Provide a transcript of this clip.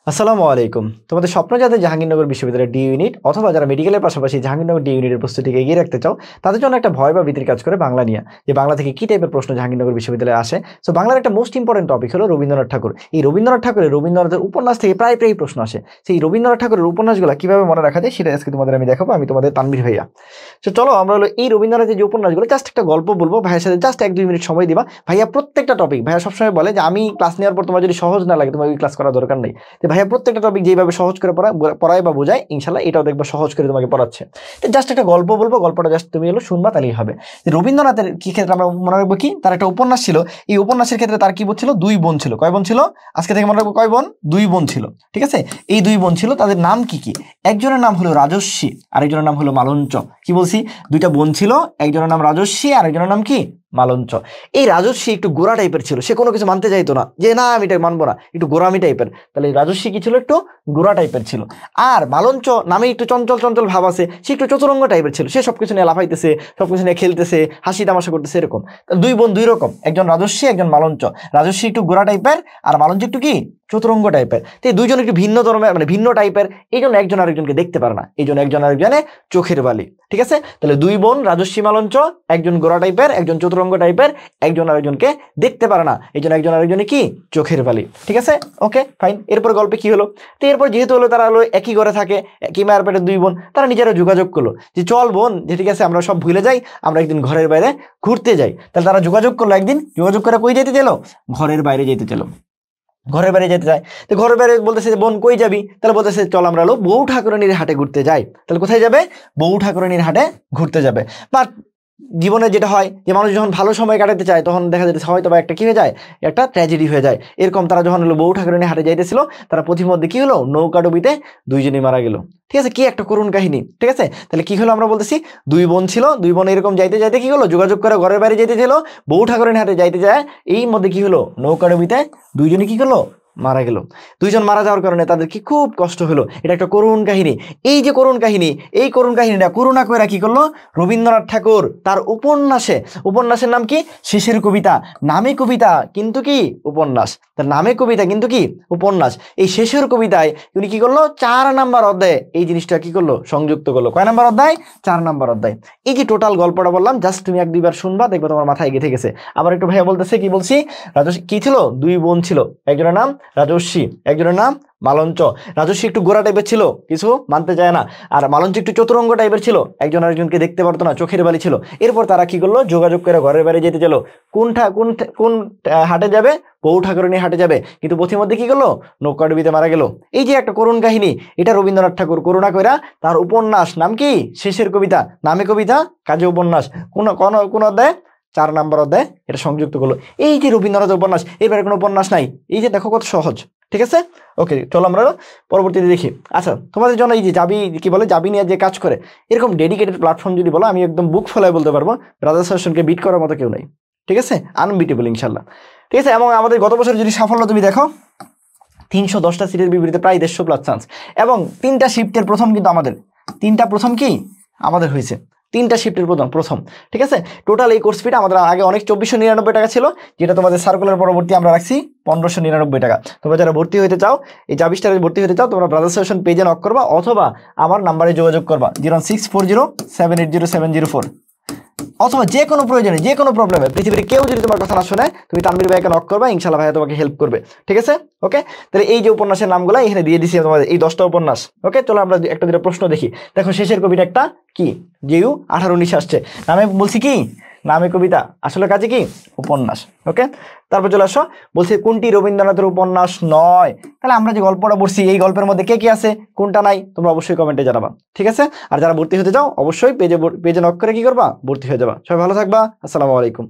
আসসালামু আলাইকুম। তোমাদের স্বপ্ন যাদের জাহাঙ্গীরনগর বিশ্ববিদ্যালয়ের ডি ইউনিট অথবা যারা মেডিকেলের পাশাপাশি জাহাঙ্গীরনগর ডি ইউনিটের প্রস্তুতিকে এগিয়ে রাখতে চাও, তাদের জন্য একটা ভয় বা ভীতির কাজ করে বাংলা নিয়ে, যে বাংলা থেকে কি টাইপের প্রশ্ন জাহাঙ্গীরনগর বিশ্ববিদ্যালয়ে আসে। সো বাংলার একটা মোস্ট ইম্পর্টেন্ট টপিক হলো রবীন্দ্রনাথ ঠাকুর। এই রবীন্দ্রনাথ ঠাকুরের রবীন্দ্রনাথের উপন্যাস থেকে প্রায় প্রশ্ন আসে। সেই রবীন্দ্রনাথ ঠাকুরের উপন্যাসগুলো কিভাবে মনে রাখা যায় সেটা আজকে তোমাদের আমি দেখাবো। আমি তোমাদের তানভীর ভাইয়া। তো চলো আমরা হলো এই রবীন্দ্রনাথের যে উপন্যাসগুলো, জাস্ট একটা গল্প বলবো, ভাইয়ের সাথে জাস্ট 1-2 মিনিট সময় দিবা। ভাইয়া প্রত্যেকটা টপিক, ভাইয়া সবসময় বলে যে আমি ক্লাস নেওয়ার পর তোমার যদি সহজ না লাগে তোমার ওই ক্লাস করার দরকার নেই। তো ভাইয়া প্রত্যেকটা টপিক যেভাবে সহজ করে পড়ায় বা বোঝায়, ইনশাল্লাহ এটাও দেখবা সহজ করে তোমাকে পড়াচ্ছে। তো জাস্ট একটা গল্প বলবো, গল্পটা জাস্ট তুমি হলো শুনবা, তাহলেই হবে। রবীন্দ্রনাথের কি ক্ষেত্রে আমরা মনে রাখবো কি, তার একটা উপন্যাস ছিল। এই উপন্যাসের ক্ষেত্রে তার কি বোন ছিল? 2 বোন ছিল। কয় বোন ছিল? আজকে থেকে মনে রাখবো কয় বোন? 2 বোন ছিল। ঠিক আছে, এই 2 বোন ছিল, তাদের নাম কি কি? একজনের নাম হলো রাজস্বী, আরেকজনের নাম হলো মালঞ্চ। কি বলছি? 2টা বোন ছিল, একজনের নাম রাজস্বী, আরেকজনের নাম কি? মালঞ্চ। এই রাজস্বী একটু গোরা টাইপের ছিল, সে কোনো কিছু মানতে চাইতো না, যে না আমি এটা মানবো না, একটু গোরামি টাইপের। তাহলে রাজস্বী কি ছিল? একটু গোরা টাইপের ছিল। আর মালঞ্চ নামে একটু চঞ্চল চঞ্চল ভাব আছে, সে একটু চতুরঙ্গ টাইপের ছিল, সে সবকিছু নিয়ে লাফাইতেছে, সবকিছু নিয়ে খেলতেছে, হাসি তামাশা করতেছে, এরকম। 2 বোন 2 রকম, একজন রাজস্বী একজন মালঞ্চ। রাজস্বী একটু গোরা টাইপের আর মালঞ্চ একটু কি? চতুরঙ্গ টাইপের। তো এই 2জন একটু ভিন্ন ধর্মের, মানে ভিন্ন টাইপের, এই জন্য একজন আরেকজনকে দেখতে পারে না, এই জন্য একজন আরেকজনে চোখের বালি। ঠিক আছে, তাহলে 2 বোন রাজস্বী মালঞ্চ, একজন গোরা টাইপের একজন চতুরঙ্গ টাইপের, একজন আরেকজনকে দেখতে পারে না, এই জন্য একজন আরেকজনে কি? চোখের বালি। ঠিক আছে, ওকে ফাইন। এরপর গল্পে কি হলো? তো এরপর যেহেতু হলো তারা হলো একই ঘরে থাকে, একই মায়ের পেটের 2 বোন, তারা নিজেরা যোগাযোগ করলো যে চল বোন, যে ঠিক আছে আমরা সব ভুলে যাই, আমরা একদিন ঘরের বাইরে ঘুরতে যাই। তাহলে তারা যোগাযোগ করলো, একদিন যোগাযোগ করে কই যেতে চাইলো? ঘরের বাইরে যেতে চাইলো, ঘরের বাইরে যেতে চায়। তো ঘরের বাইরে বলতেছে যে বোন কই যাবি? তাহলে বলতেছে চল আমরা হলো বউ ঠাকুরানীর হাটে ঘুরতে যাই। তাহলে কোথায় যাবে? বউ ঠাকুরানীর হাটে ঘুরতে যাবে। বাট জীবনে যেটা হয় যে মানুষ যখন ভালো সময় কাটাতে চায় তখন দেখা যাচ্ছে হয়তো বা একটা কি হয়ে যায়, একটা ট্র্যাজেডি হয়ে যায়। এরকম তারা যখন হলো বউ ঠাকুরানীর হাটে যাইতেছিল, তারা পথিমধ্যে কি হলো? নৌকাডুবিতে 2 জনই মারা গেল। ঠিক আছে, কি একটা করুণ কাহিনী। ঠিক আছে, তাহলে কি হলো? আমরা বলতেছি 2 বোন ছিল, 2 বোন এরকম যাইতে যাইতে কি হলো? যোগাযোগ করে ঘরের বাইরে যেতে ছিল, বউ ঠাকুরানীর হাটে যাইতে যায়, এই মধ্যে কি হলো? নৌকাডুবিতে 2 জনই কি হলো? মারা গেল। 2 জন মারা যাওয়ার কারণে তাদের কি খুব কষ্ট হলো। এটা একটা করুণ কাহিনী। এই যে করুণ কাহিনী, এই করুণ কাহিনীটা করুণা কইরা কি করলো রবীন্দ্রনাথ ঠাকুর তার উপন্যাসে, উপন্যাসের নাম কি? শেষের কবিতা। নামে কবিতা কিন্তু কি? উপন্যাস। তার নামে কবিতা কিন্তু কি? উপন্যাস। এই শেষের কবিতায় উনি কি করলো? 4 নাম্বার অধ্যায়ে এই জিনিসটা কি করলো? সংযুক্ত করলো। কয় নাম্বার অধ্যায়? 4 নাম্বার অধ্যায়। এই যে টোটাল গল্পটা বললাম, জাস্ট তুমি 1-2 বার শুনবা, দেখবো তোমার মাথায় গেঁথে গেছে। আবার একটু ভাইয়া বলতেছে, কি বলছি? রাজস্বী কি ছিল? 2 বোন ছিল, একজনের নাম রাজস্বী, একজনের নাম মালঞ্চ। রাজস্বী একটু গোরা টাইপের ছিল, কিছু মানতে চায় না, আর মালঞ্চ একটু চতুরঙ্গ টাইপের ছিল, একজন আরেকজনকে দেখতে পারতো না, চোখের বালি ছিল। এরপর তারা কি করলো? যোগাযোগ করে ঘরের বাইরে যেতে চলো। কোন হাটে যাবে? বউ ঠাকুরানী হাটে যাবে। কিন্তু পথিমধ্যে কি করলো? নৌকাডুবিতে মারা গেল। এই যে একটা করুণ কাহিনী, এটা রবীন্দ্রনাথ ঠাকুর করুণা কইরা তার উপন্যাস, নাম কি? শেষের কবিতা। নামে কবিতা, কাজে উপন্যাস। কোন অধ্যায়? 4 নাম্বার অধ্যায় এটা সংযুক্ত করলো। এই যে রবীন্দ্রনাথের উপন্যাস, এবারে কোনো উপন্যাস নাই। এই যে দেখো কত সহজ। ঠিক আছে, ওকে চলো আমরা পরবর্তীতে দেখি। আচ্ছা, তোমাদের জন্য এই যে যাবি কি বলে, যাবি নিয়ে যে কাজ করে, এরকম ডেডিকেটেড প্ল্যাটফর্ম যদি বলো, আমি একদম বুক ফলায় বলতে পারবো ব্রাদার্স সেশনকে বিট করার মতো কেউ নাই। ঠিক আছে, আনবিটেবল ইনশাল্লাহ। ঠিক আছে, এবং আমাদের গত বছর যদি সাফল্য তুমি দেখো, 310টা সিটের বিপরীতে প্রায় 150+ চান্স, এবং 3টা শিফটের প্রথম কিন্তু আমাদের, 3টা প্রথম কি আমাদের হয়েছে, 3টা শিফটের প্রথম। ঠিক আছে, টোটাল এই কোর্স ফিটা আমাদের আগে অনেক 2499 টাকা ছিল, যেটা তোমাদের সার্কুলার পরবর্তী আমরা রাখছি 1599 টাকা। তোমরা যারা ভর্তি হতে চাও, এই জাবিস্টারে ভর্তি হতে চাও, তোমরা ব্রাদার্স সেশন পেজে নক করবা, অথবা আমার নাম্বারে যোগাযোগ করবা 06407807004, অথবা যে কোনো প্রয়োজনে, যে কোনো প্রবলেমে, পৃথিবীর কেউ যদি তোমার কথা না শুনে, তুমি তানভীর ভাইকে নক করবা, ইনশাল্লাহ ভাইয়া তোমাকে হেল্প করবে। ঠিক আছে, ওকে। তাহলে এই যে উপন্যাসের নামগুলো এখানে দিয়ে দিছি তোমাদের, এই 10টা উপন্যাস। ওকে, চলো আমরা একটা 2টা প্রশ্ন দেখি। দেখো শেষের কবিতা একটা কি? যেউ 18-19 আসছে, নামে বলছি কি? নামে কবিতা, আসলে কাজে কি? উপন্যাস। ওকে, তারপর চলে আসো, বলছি কোনটি রবীন্দ্রনাথের উপন্যাস নয়? তাহলে আমরা যে গল্পটা পড়ছি, এই গল্পের মধ্যে কে কি আছে, কোনটা নাই, তোমরা অবশ্যই কমেন্টে জানাবা। ঠিক আছে, আর যারা ভর্তি হতে চাও অবশ্যই পেজে নক করে কি করবা? ভর্তি হয়ে যাবা। সবাই ভালো থাকবা। আসসালামু আলাইকুম।